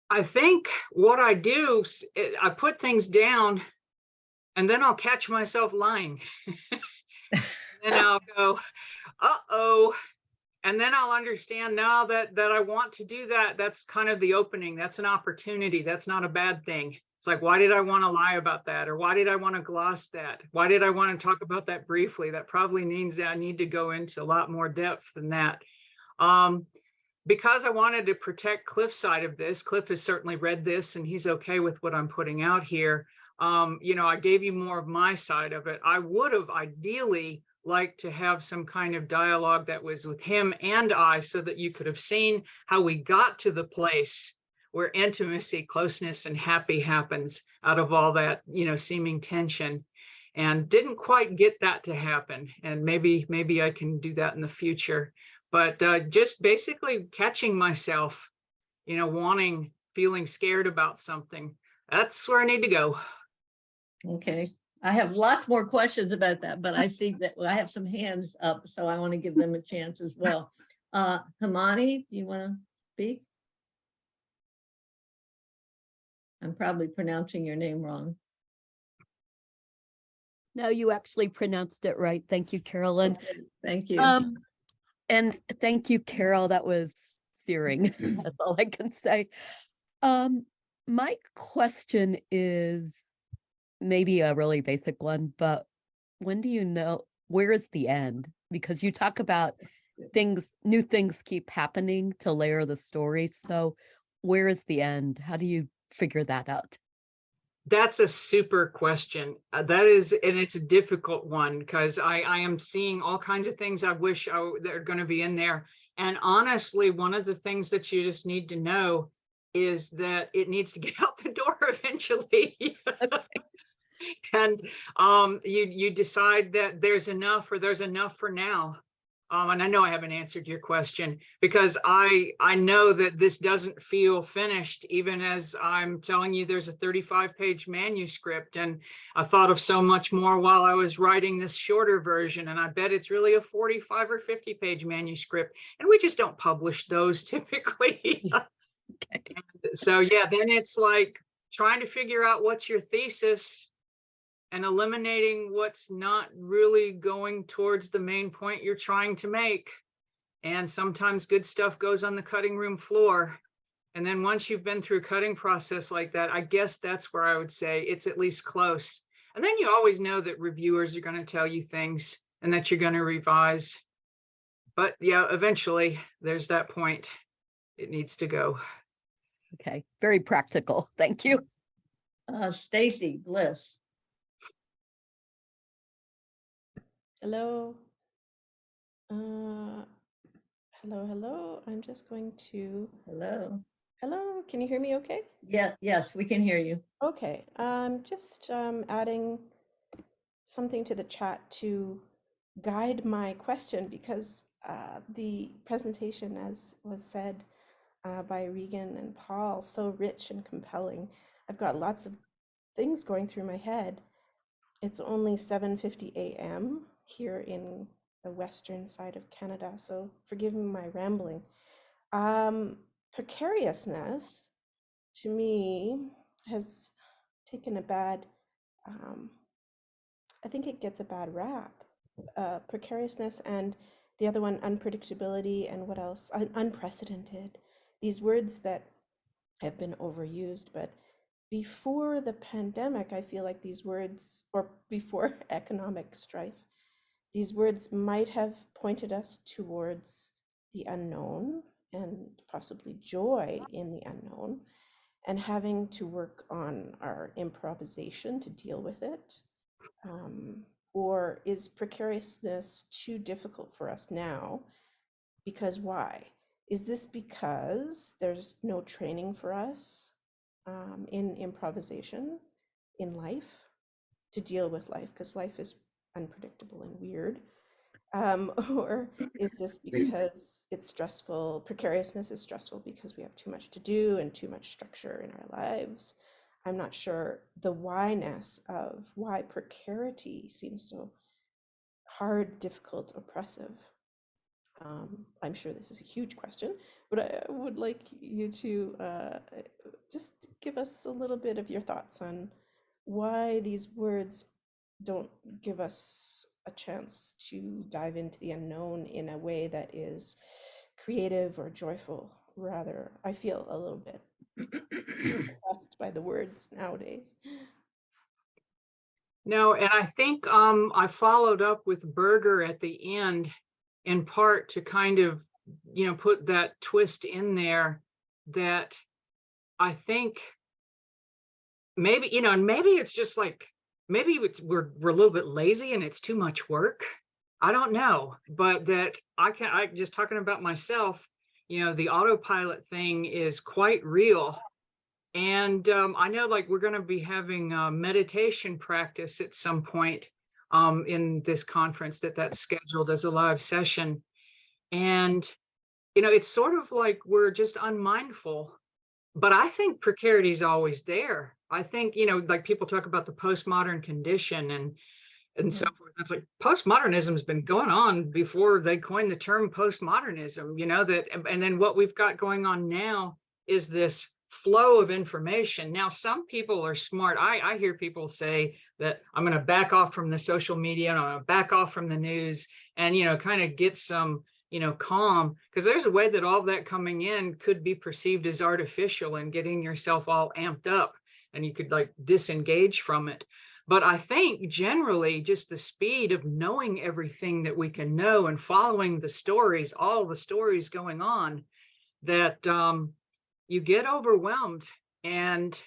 I think what I do, I put things down and then I'll catch myself lying. Then I'll go, uh-oh. And then I'll understand now that I want to do that. That's kind of the opening. That's an opportunity. That's not a bad thing. It's like, why did I want to lie about that? Or why did I want to gloss that? Why did I want to talk about that briefly? That probably means that I need to go into a lot more depth than that. Because I wanted to protect Cliff's side of this. Cliff has certainly read this and he's okay with what I'm putting out here. You know, I gave you more of my side of it. I would have ideally liked to have some kind of dialogue that was with him and I, so that you could have seen how we got to the place where intimacy, closeness, and happy happens out of all that, you know, seeming tension. And didn't quite get that to happen. And maybe I can do that in the future. But just basically catching myself, you know, feeling scared about something. That's where I need to go. Okay. I have lots more questions about that, but I see that I have some hands up, so I want to give them a chance as well. Himani, do you want to speak? I'm probably pronouncing your name wrong. No, you actually pronounced it right. Thank you, Carolyn. Okay, thank you. And thank you, Carol. That was searing. That's all I can say. My question is maybe a really basic one, but when do you know, where is the end? Because you talk about new things keep happening to layer the story. So where is the end? How do you figure that out? That's a super question. That is, and it's a difficult one, because I am seeing all kinds of things I wish that are going to be in there. And honestly, one of the things that you just need to know is that it needs to get out the door eventually. And you decide that there's enough, or there's enough for now. And I know I haven't answered your question, because I know that this doesn't feel finished, even as I'm telling you there's a 35-page manuscript, and I thought of so much more while I was writing this shorter version, and I bet it's really a 45 or 50-page manuscript, and we just don't publish those typically. Okay. So yeah, then it's like trying to figure out what's your thesis and eliminating what's not really going towards the main point you're trying to make. And sometimes good stuff goes on the cutting room floor. And then once you've been through a cutting process like that, I guess that's where I would say it's at least close. And then you always know that reviewers are going to tell you things and that you're going to revise. But yeah, eventually there's that point. It needs to go. Okay, very practical. Thank you. Stacy Bliss. Hello. Hello. I'm just going to. Hello. Hello. Can you hear me okay? Yeah, yes, we can hear you. Okay. Just adding something to the chat to guide my question, because the presentation, as was said by Regan and Paul, so rich and compelling. I've got lots of things going through my head. It's only 7:50 a.m. here in the western side of Canada, so forgive me my rambling. Precariousness, to me, has taken a bad, I think it gets a bad rap. Precariousness and the other one, unpredictability, and what else? Unprecedented. These words that have been overused, but before the pandemic, I feel like these words, or before economic strife, these words might have pointed us towards the unknown and possibly joy in the unknown, and having to work on our improvisation to deal with it. Or is precariousness too difficult for us now? Because why? Is this because there's no training for us in improvisation in life to deal with life? Because life is unpredictable and weird. Or is this because it's stressful? Precariousness is stressful because we have too much to do and too much structure in our lives. I'm not sure the whyness of why precarity seems so hard, difficult, oppressive. I'm sure this is a huge question, but I would like you to just give us a little bit of your thoughts on why these words don't give us a chance to dive into the unknown in a way that is creative or joyful. Rather, I feel a little bit oppressed by the words nowadays. No, and I think I followed up with Berger at the end, in part to kind of, put that twist in there that I think maybe, and maybe it's just like, maybe we're a little bit lazy and it's too much work. I don't know, but that I just talking about myself, the autopilot thing is quite real. And I know like we're going to be having meditation practice at some point in this conference that's scheduled as a live session. And, it's sort of like we're just unmindful. But I think precarity is always there. I think, like people talk about the postmodern condition and so forth. It's like postmodernism has been going on before they coined the term postmodernism, and then what we've got going on now is this flow of information. Now, some people are smart. I hear people say that I'm going to back off from the social media and I'm going to back off from the news and, kind of get some, calm, because there's a way that all that coming in could be perceived as artificial and getting yourself all amped up and you could like disengage from it. But I think generally just the speed of knowing everything that we can know and following the stories, all the stories going on, that you get overwhelmed. And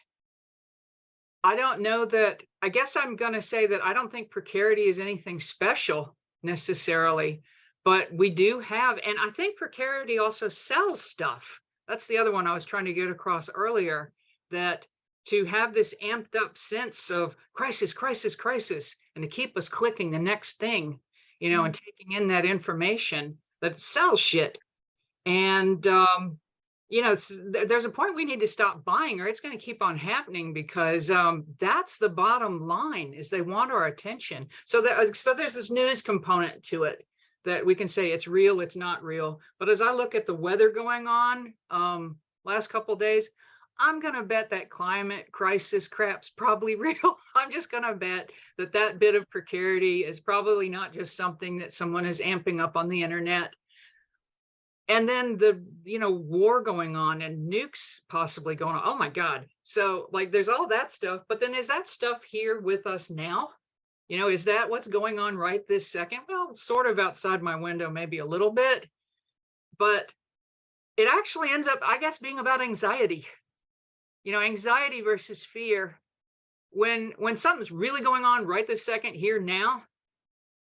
I don't know that, I guess I'm going to say that I don't think precarity is anything special necessarily, but we do have, and I think precarity also sells stuff. That's the other one I was trying to get across earlier, that to have this amped up sense of crisis, crisis, crisis, and to keep us clicking the next thing, and taking in that information that sells shit. And, there's a point we need to stop buying or it's going to keep on happening because that's the bottom line is they want our attention. So there's this news component to it that we can say it's real, it's not real. But as I look at the weather going on last couple of days, I'm going to bet that climate crisis crap's probably real. I'm just going to bet that bit of precarity is probably not just something that someone is amping up on the internet. And then the, war going on and nukes possibly going on. Oh my God. So like, there's all that stuff, but then is that stuff here with us now? Is that what's going on right this second? Well, sort of outside my window, maybe a little bit, but it actually ends up, I guess, being about anxiety. Anxiety versus fear. When something's really going on right this second here now,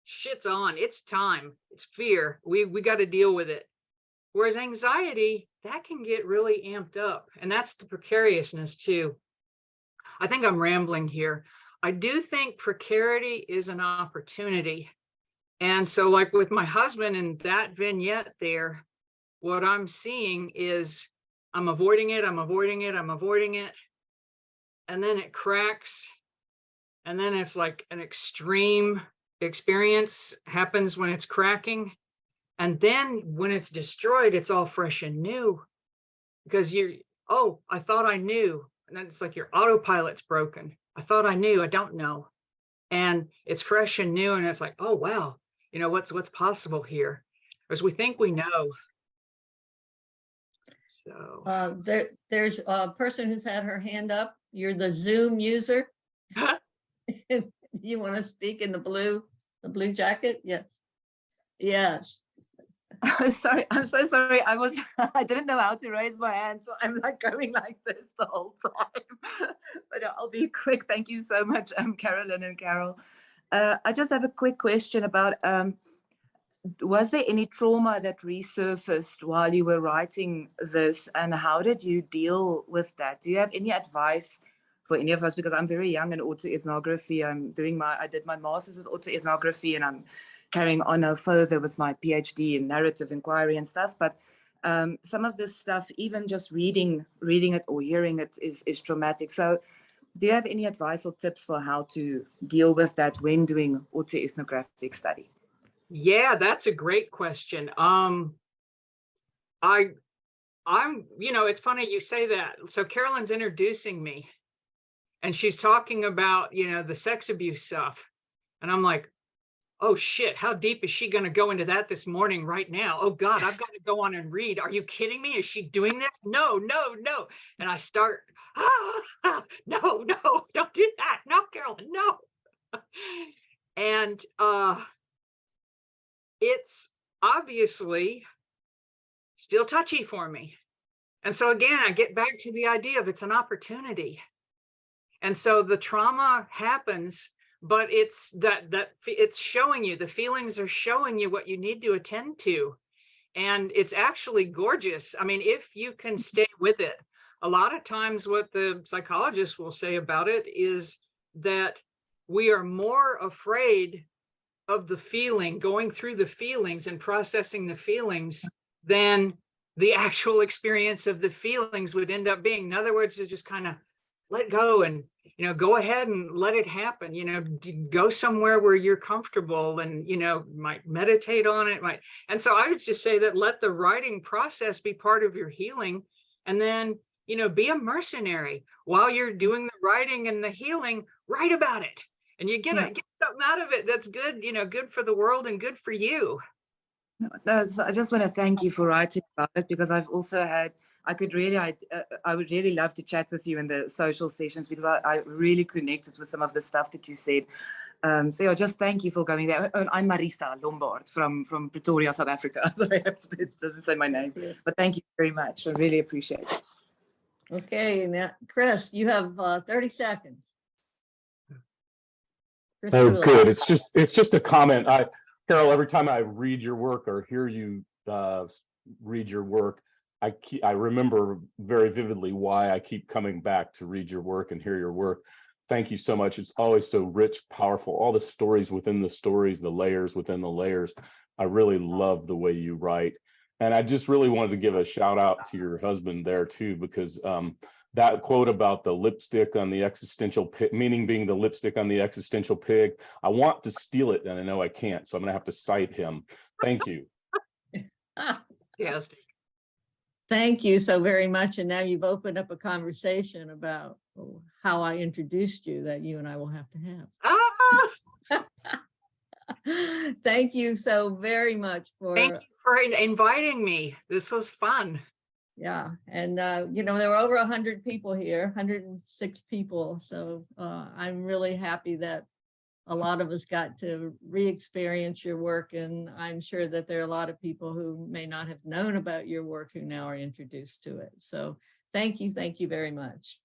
shit's on, it's time, it's fear. We got to deal with it. Whereas anxiety, that can get really amped up. And that's the precariousness too. I think I'm rambling here. I do think precarity is an opportunity. And so like with my husband and that vignette there, what I'm seeing is I'm avoiding it, I'm avoiding it, I'm avoiding it. and then it cracks, and then it's like an extreme experience happens when it's cracking. And then when it's destroyed, it's all fresh and new because oh, I thought I knew. And then it's like your autopilot's broken. I thought I knew, I don't know. And it's fresh and new. And it's like, oh, wow, what's possible here? As we think we know. So There's a person who's had her hand up. You're the Zoom user. You want to speak in the blue jacket? Yes. Yes. Sorry, I'm so sorry. I didn't know how to raise my hand, so I'm like going like this the whole time. But I'll be quick. Thank you so much, Carolyn and Carol. I just have a quick question about, was there any trauma that resurfaced while you were writing this, and how did you deal with that? Do you have any advice for any of us? Because I'm very young in autoethnography. I did my master's with autoethnography, and I'm carrying on further with my PhD in narrative inquiry and stuff. But some of this stuff, even just reading it or hearing it is traumatic. So do you have any advice or tips for how to deal with that when doing autoethnographic study? Yeah, that's a great question. It's funny you say that. So Carolyn's introducing me and she's talking about, the sex abuse stuff. And I'm like, oh shit, how deep is she going to go into that this morning right now? Oh God, I've got to go on and read. Are you kidding me? Is she doing this? No. And I start, no, don't do that. No, Carolyn, no. And it's obviously still touchy for me. And so again, I get back to the idea of it's an opportunity. And so the trauma happens, but it's that it's showing you, the feelings are showing you what you need to attend to. And it's actually gorgeous. I mean, if you can stay with it, a lot of times what the psychologists will say about it is that we are more afraid of the feeling, going through the feelings and processing the feelings than the actual experience of the feelings would end up being. In other words, to just kind of let go and, go ahead and let it happen, go somewhere where you're comfortable and, might meditate on it. And so I would just say that let the writing process be part of your healing. And then, be a mercenary while you're doing the writing and the healing, write about it. And you get something out of it that's good, good for the world and good for you. So I just want to thank you for writing about it, because I've also had, I would really love to chat with you in the social sessions, because I really connected with some of the stuff that you said. So just thank you for going there. I'm Marisa Lombard from Pretoria, South Africa. Sorry, it doesn't say my name, but thank you very much. I really appreciate it. Okay, now, Chris, you have 30 seconds. Oh, good. It's just a comment. Carol, every time I read your work or hear you read your work, I remember very vividly why I keep coming back to read your work and hear your work. Thank you so much. It's always so rich, powerful. All the stories within the stories, the layers within the layers. I really love the way you write. And I just really wanted to give a shout out to your husband there too, because that quote about the lipstick on the existential pig, meaning being the lipstick on the existential pig, I want to steal it and I know I can't, so I'm gonna have to cite him. Thank you. Yes. Thank you so very much. And now you've opened up a conversation about how I introduced you that you and I will have to have. Thank you so very much for. Thank you for inviting me. This was fun. Yeah. And, there were over 100 people here, 106 people. So I'm really happy that a lot of us got to re-experience your work. And I'm sure that there are a lot of people who may not have known about your work who now are introduced to it. So thank you very much.